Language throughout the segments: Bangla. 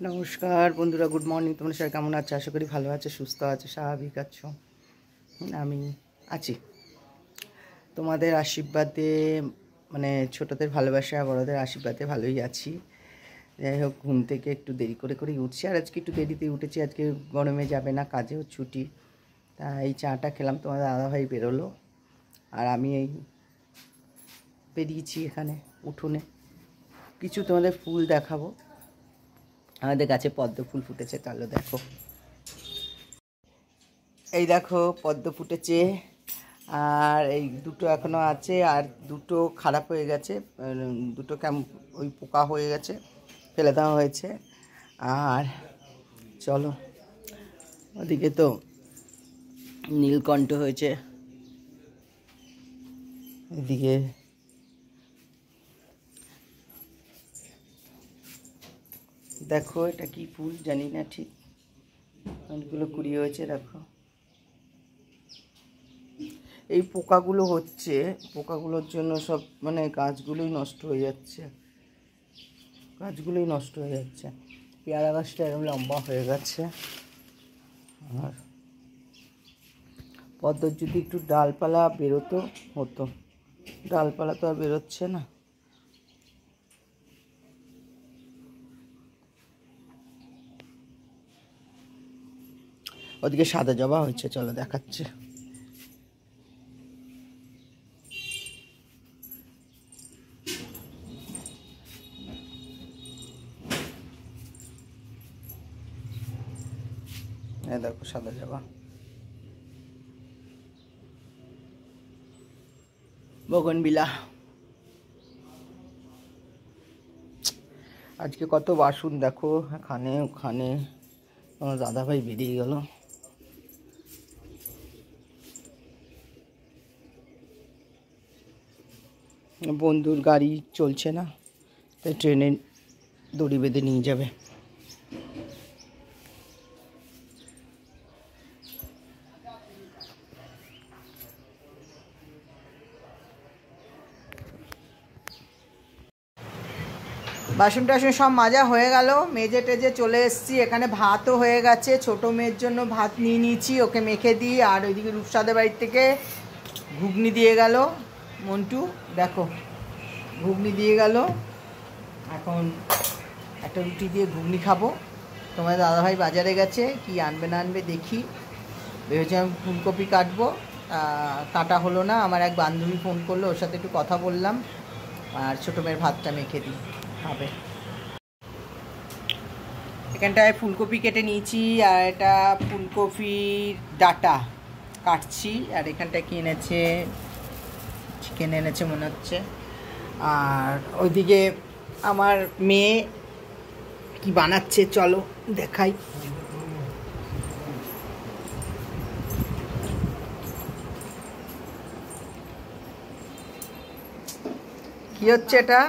নমস্কার বন্ধুরা, গুড মর্নিং। তোমরা সবাই কেমন আছো? আশা করি ভালো আছে, সুস্থ আছে, স্বাভাবিক আছো। আমি আছি তোমাদের আশীর্বাদে, মানে ছোটদের ভালোবাসা, বড়দের আশীর্বাদে ভালোই আছি। যাই হোক, ঘুম থেকে একটু দেরি করেই উঠছি, আর আজকে একটু দেরিতে উঠেছি। আজকে গরমে যাবে না, কাজেও ছুটি। তা এই চাটা খেলাম, তোমাদের দাদাভাই বেরোলো, আর আমি এই বেরিয়েছি এখানে উঠোনে। কিছু তোমাদের ফুল দেখাবো। আমাদের গাছে পদ্ম ফুল ফুটেছে, তাহলে দেখো। এই দেখো পদ্ম ফুটেছে, আর এই দুটো এখনও আছে, আর দুটো খারাপ হয়ে গেছে, দুটো ওই পোকা হয়ে গেছে, ফেলে দেওয়া হয়েছে। আর চলো, ওদিকে তো নীলকণ্ঠ হয়েছে, এদিকে দেখো এটা কি ফুল জানি না ঠিক, অনেকগুলো কুড়ি হয়েছে। দেখো এই পোকাগুলো হচ্ছে, পোকাগুলোর জন্য সব মানে গাছগুলোই নষ্ট হয়ে যাচ্ছে, পেয়ারা গাছটা এরকম লম্বা হয়ে গেছে। আর পদ্মর যদি একটু ডালপালা বেরোতো হতো, ডালপালা তো আর বেরোচ্ছে না। ওদিকে সাদা জবা হয়েছে, চলো দেখাচ্ছে। দেখো সাদা জবা, বগনবিলা। আজকে কত বাসন দেখো, এখানে ওখানে। আমার দাদাভাই বেরিয়ে গেল। বন্ধুর গাড়ি চলছে না, তাই ট্রেনে দড়ি বেঁধে নিয়ে যাবে। বাসন টাসন সব মাজা হয়ে গেল, মেজে টেজে চলে এসেছি। এখানে ভাতও হয়ে গেছে, ছোটো মেয়ের জন্য ভাত নিয়ে নিয়েছি, ওকে মেখে দিই। আর ওইদিকে রূপসাদের বাড়ির থেকে ঘুগনি দিয়ে গেল মন্টু, দেখো ঘুগনি দিয়ে গেল। এখন একটা রুটি দিয়ে ঘুগনি খাবো। তোমার দাদাভাই বাজারে গেছে, কি আনবে না আনবে দেখি। ভেবেছিলাম ফুলকপি কাটবো, কাটা হলো না। আমার এক বান্ধবী ফোন করলো, ওর সাথে একটু কথা বললাম। আর ছোটো মেয়ের ভাতটা মেখে দিই, খাবে। এখানটায় ফুলকপি কেটে নিয়েছি, আর এটা ফুলকপির ডাটা কাটছি। আর এখানটায় কি এনেছে, চিকেন এনেছে মনে হচ্ছে। আর ওইদিকে আমার মেয়ে কি বানাচ্ছে, চলো দেখাই। কি হচ্ছে এটা?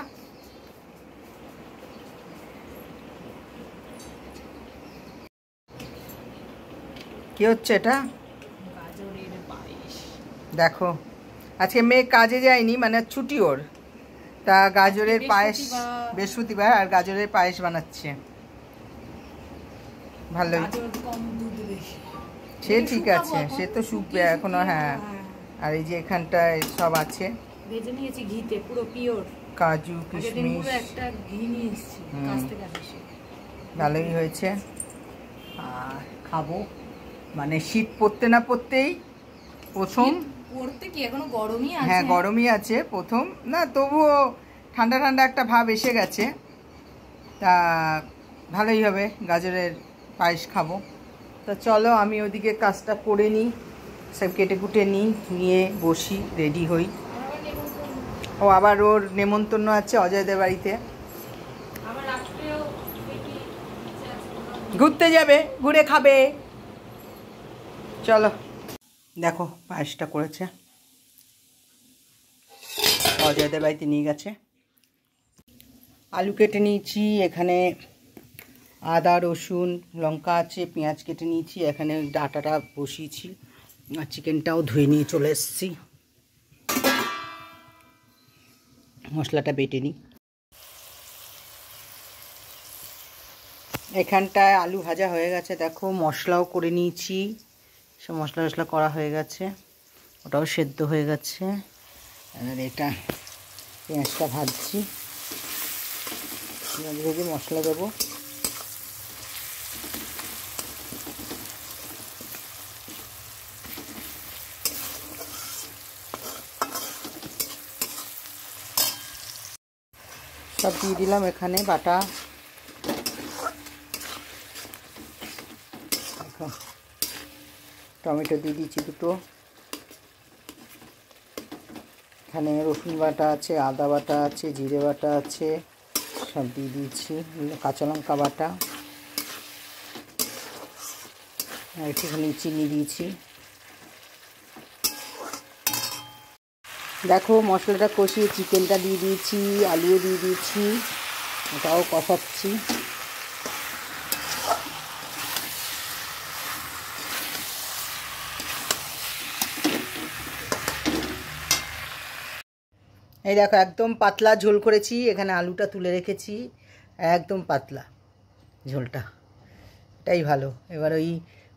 কি হচ্ছে এটা? দেখো আজকে মেয়ে কাজে যায়নি, মানে ছুটি ওর। তা গাজরের পায়েস, বৃহস্পতিবার, আর গাজরের পায়েস বানাচ্ছে। ভালোই, সে ঠিক আছে, সে তো শুকবে এখনো। হ্যাঁ, আর এই যে এখানটায় সব আছে, ভেজে নিয়েছি ঘিতে, পুরো পিওর কাজু কিশমিশ, একটা ঘি নিয়ে এসেছি কাছ থেকে আসে। ভালোই হয়েছে। আর খাবো, মানে শীত পড়তে না পড়তেই প্রথম। পড়তে কি এখনো গরমই আছে? হ্যাঁ গরমই আছে প্রথম, না তবুও ঠান্ডা ঠান্ডা একটা ভাব এসে গেছে। তা ভালোই হবে, গাজরের পায়েস খাবো। তা চলো আমি ওদিকে কাজটা করে নিই, সব কেটে কুটে নিয়ে বসি, রেডি হই। ও আবার ওর নেমন্তন্ন আছে অজয়দের বাড়িতে, ঘুরতে যাবে, ঘুরে খাবে। চলো দেখো পায়েসটা করেছে, অজয়দের বাড়িতে নিয়ে গেছে। আলু কেটে নিয়েছি, এখানে আদা রসুন লঙ্কা আছে, পেঁয়াজ কেটে নিয়েছি, এখানে ডাটাটা বসিয়েছি, আর চিকেনটাও ধুয়ে নিয়ে চলে এসেছি। মশলাটা বেটে নিই। এখানটায় আলু ভাজা হয়ে গেছে, দেখো মশলাও করে নিয়েছি, সব মশলা টশলা করা হয়ে গেছে, ওটাও সেদ্ধ হয়ে গেছে। আর এটা পেঁয়াজটা ভাজছি, ভেজে মশলা দেবো। সব দিয়ে দিলাম এখানে বাটা, টমেটো দিয়ে দিচ্ছি দুটো, এখানে রসুন বাটা আছে, আদা বাটা আছে, জিরে বাটা আছে, সব দিয়ে দিয়েছি, কাঁচা লঙ্কা বাটা, আর একটুখানি চিনি দিয়েছি। দেখো মশলাটা কষিয়ে চিকেনটা দিয়ে দিয়েছি, আলুও দিয়ে দিয়েছি, ওটাও কষাচ্ছি। এই দেখো একদম পাতলা ঝোল করেছি, এখানে আলুটা তুলে রেখেছি, একদম পাতলা ঝোলটা, এটাই ভালো। এবার ওই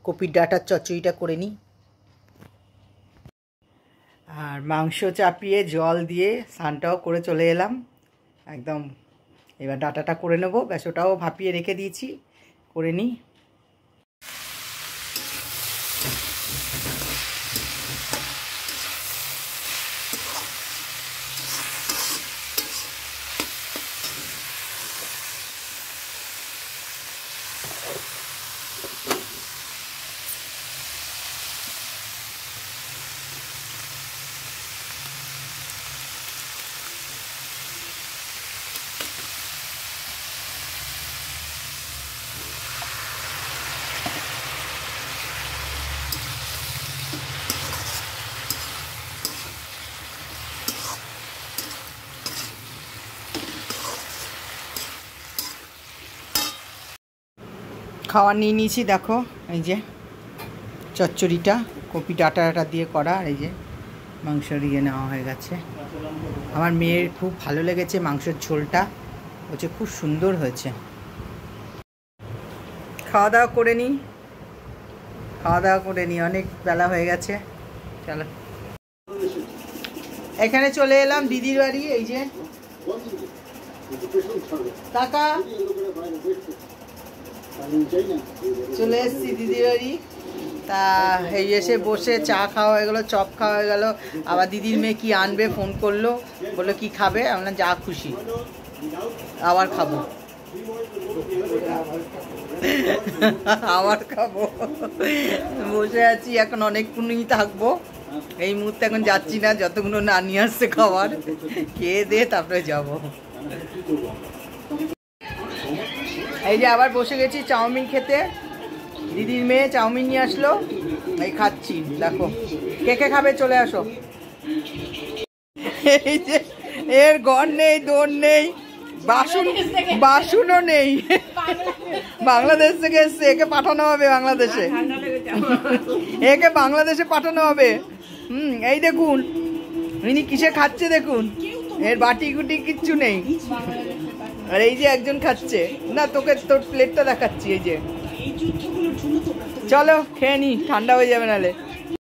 কপির ডাঁটার চচ্চড়িটা করে নিই, আর মাংস চাপিয়ে জল দিয়ে স্নানটাও করে চলে এলাম একদম। এবার ডাঁটাটা করে নেবো, ব্যাস ওটাও ভাপিয়ে রেখে দিয়েছি, করে নিই। খাওয়া নিয়ে নিয়েছি, দেখো এই যে চচ্চড়িটা কপি ডাঁটা দিয়ে করা, আর এই যে মাংসর ইয়ে নেওয়া হয়ে গেছে। আমার মেয়ের খুব ভালো লেগেছে মাংসের ঝোলটা, হচ্ছে খুব সুন্দর হয়েছে। খাওয়া দাওয়া করে নিই, অনেক বেলা হয়ে গেছে। চলো এখানে চলে এলাম দিদির বাড়ি, এই যে টাকা চলে এসেছি দিদির বাড়ি। তা এই এসে বসে চা খাওয়া হয়ে গেলো, চপ খাওয়া হয়ে গেলো, আবার দিদির মেয়ে কি আনবে ফোন করলো, বললো কি খাবে, আমরা যা খুশি আবার খাবো, বসে আছি এখন, অনেকক্ষণই থাকবো, এই মুহূর্তে এখন যাচ্ছি না, যতক্ষণ না নিয়ে আসছে খাবার, খেয়ে দিয়ে তারপরে যাবো। এই যে আবার বসে গেছি চাউমিন খেতে, দিদির মেয়ে চাউমিন নিয়ে আসলো, এই খাচ্ছি। দেখো কে কে খাবে চলে আসো। এই যে এর ঘর নেই, দৌড় নেই, বাসনও নেই, বাংলাদেশ থেকে এসছে, একে পাঠানো হবে বাংলাদেশে, একে বাংলাদেশে পাঠানো হবে। এই দেখুন ইনি কিসে খাচ্ছে, দেখুন এর বাটি গুটি কিচ্ছু নেই, আর এই যে একজন খাচ্ছে, না তোকে তোর প্লেটটা দেখাচ্ছি, এই যে চলো খেয়ে নি, ঠান্ডা হয়ে যাবে নাহলে।